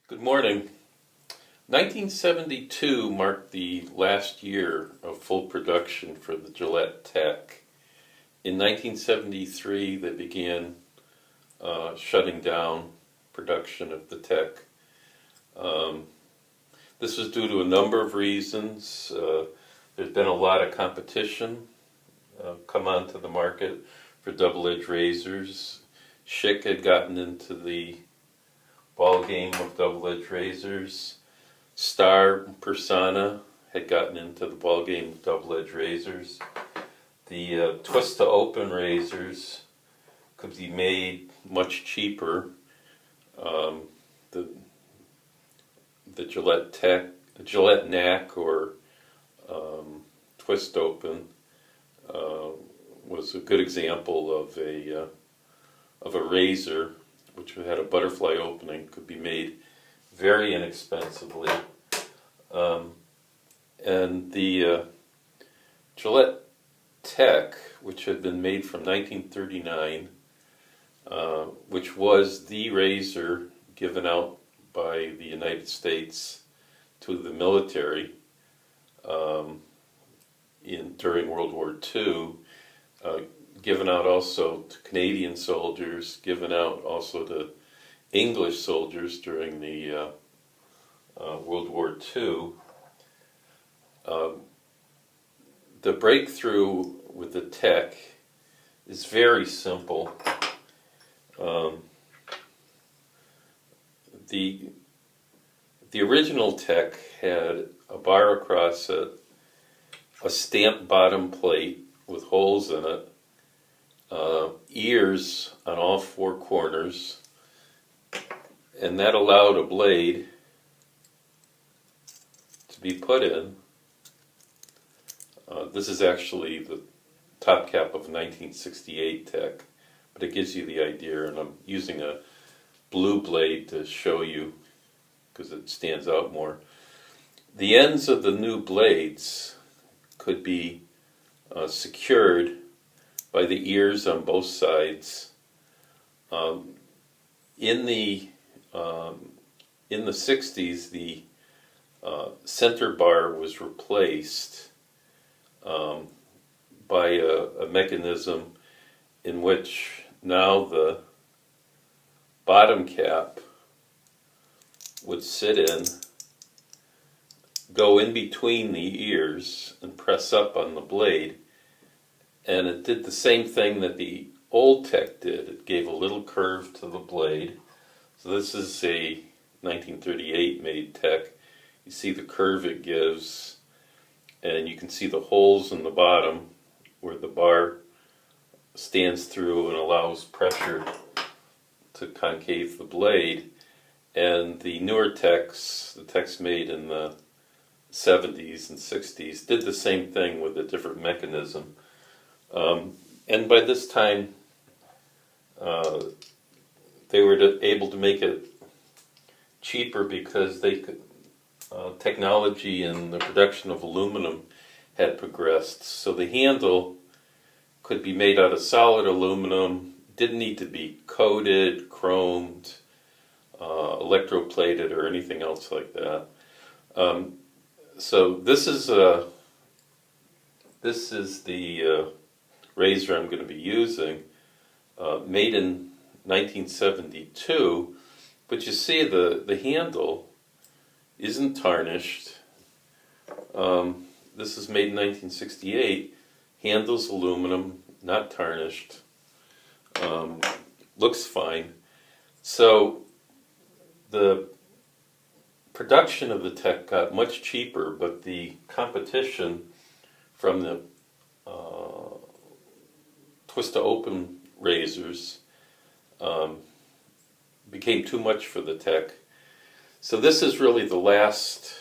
Good morning. 1972 marked the last year of full production for the Gillette Tech. In 1973, they began shutting down production of the Tech. This was due to a number of reasons. There's been a lot of competition come onto the market for double-edged razors. Schick had gotten into the ball game of double-edged razors. Star Persona had gotten into the ball game of double-edged razors. The twist to open razors could be made much cheaper. The Gillette Knack or twist open was a good example of a razor which had a butterfly opening, could be made very inexpensively. And the Gillette Tech, which had been made from 1939, which was the razor given out by the United States to the military during World War II, given out also to Canadian soldiers, given out also to English soldiers during the World War II. The breakthrough with the Tech is very simple. The original Tech had a bar across it, a stamped bottom plate with holes in it, ears on all four corners, and that allowed a blade to be put in. This is actually the top cap of a 1968 Tech, but it gives you the idea, and I'm using a blue blade to show you because it stands out more. The ends of the new blades could be secured by the ears on both sides. In the 60s, the center bar was replaced by a mechanism in which now the bottom cap would sit in, go in between the ears, and press up on the blade. And it did the same thing that the old Tech did. It gave a little curve to the blade. So this is a 1938 made Tech. You see the curve it gives, and you can see the holes in the bottom where the bar stands through and allows pressure to concave the blade. And the newer Techs, the Techs made in the 70s and 60s, did the same thing with a different mechanism. And by this time, they were able to make it cheaper because they could, technology and the production of aluminum had progressed. So the handle could be made out of solid aluminum, didn't need to be coated, chromed, electroplated, or anything else like that. So this is the razor I'm going to be using, made in 1972, but you see the handle isn't tarnished. This is made in 1968, handle's aluminum, not tarnished, looks fine. So the production of the Tech got much cheaper, but the competition from the twist to open razors became too much for the Tech. So this is really the last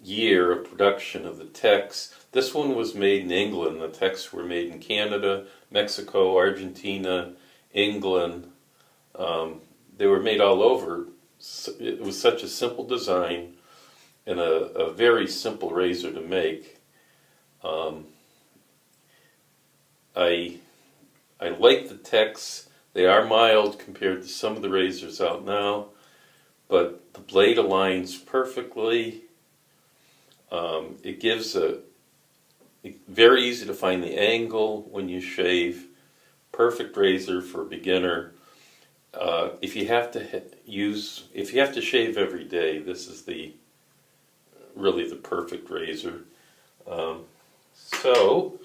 year of production of the Techs. This one was made in England. The Techs were made in Canada, Mexico, Argentina, England. They were made all over. It was such a simple design and a very simple razor to make. I like the Techs. They are mild compared to some of the razors out now, but the blade aligns perfectly. It gives very easy to find the angle when you shave. Perfect razor for a beginner. If you have to shave every day, this is really the perfect razor. So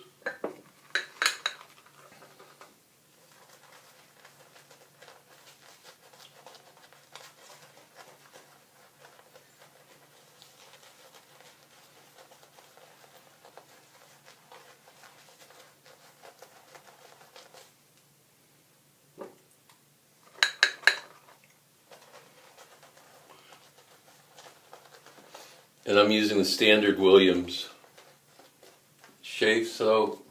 and I'm using the standard Williams shave soap.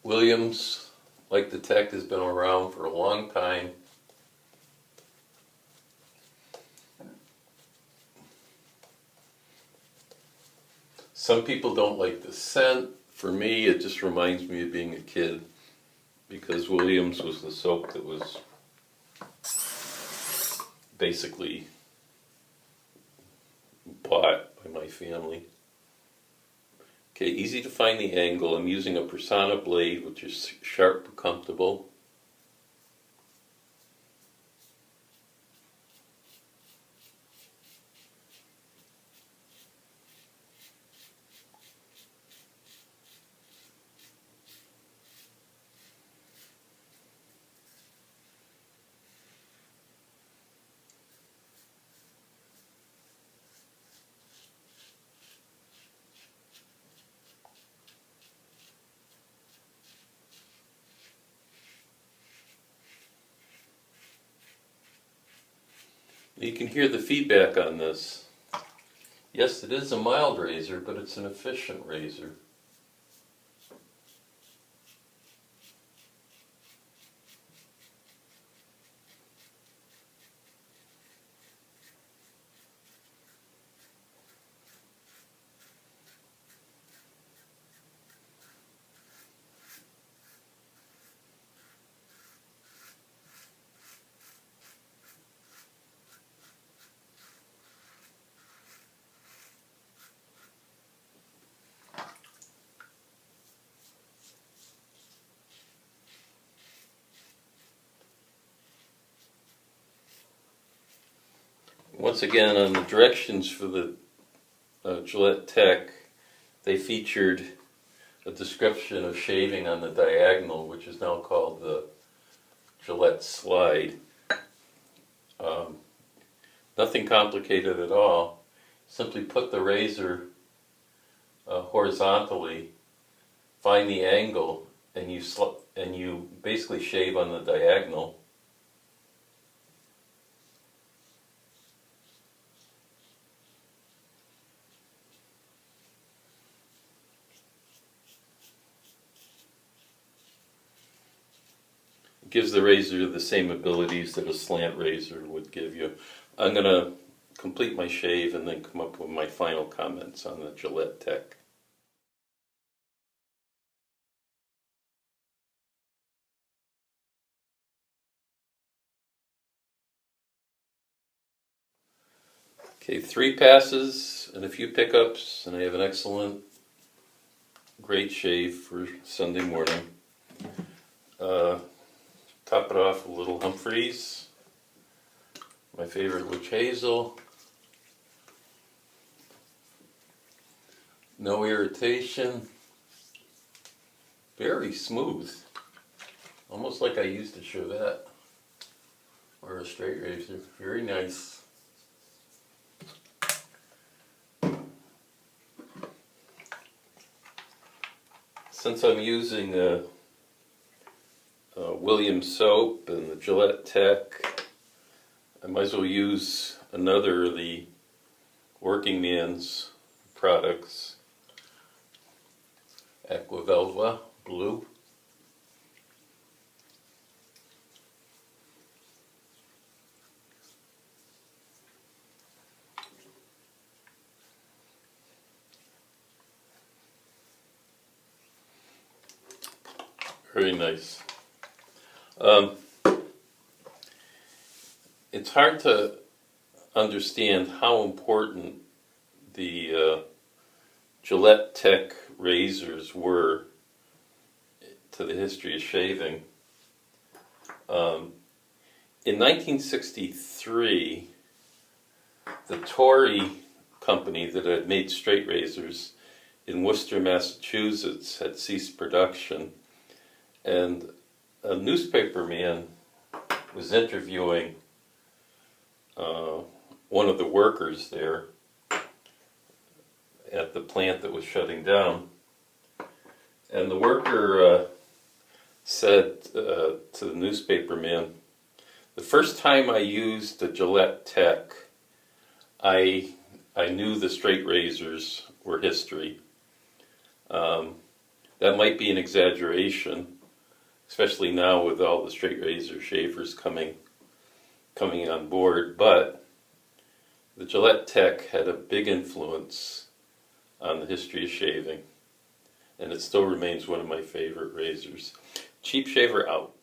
Williams, like the Tech, has been around for a long time. Some people don't like the scent. For me, it just reminds me of being a kid, because Williams was the soap that was basically bought by my family. Okay, easy to find the angle. I'm using a Persona blade, which is sharp but comfortable. You can hear the feedback on this. Yes, it is a mild razor, but it's an efficient razor. Once again, on the directions for the Gillette Tech, they featured a description of shaving on the diagonal, which is now called the Gillette Slide. Nothing complicated at all. Simply put the razor horizontally, find the angle, and you basically shave on the diagonal. It gives the razor the same abilities that a slant razor would give you. I'm going to complete my shave and then come up with my final comments on the Gillette Tech. Okay, 3 passes and a few pickups, and I have an excellent, great shave for Sunday morning. Top it off with a little Humphreys, my favorite witch hazel. No irritation. Very smooth. Almost like I used a Gillette or a straight razor. Very nice. Since I'm using Williams soap and the Gillette Tech, I might as well use another of the working man's products. Aquavelva Blue. Very nice. it's hard to understand how important the Gillette Tech razors were to the history of shaving. In 1963, the Tory company that had made straight razors in Worcester, Massachusetts had ceased production, and a newspaper man was interviewing one of the workers there at the plant that was shutting down, and the worker said to the newspaper man, "The first time I used the Gillette Tech, I knew the straight razors were history." That might be an exaggeration, especially now with all the straight razor shavers coming on board, but the Gillette Tech had a big influence on the history of shaving, and it still remains one of my favorite razors. Cheap Shaver out.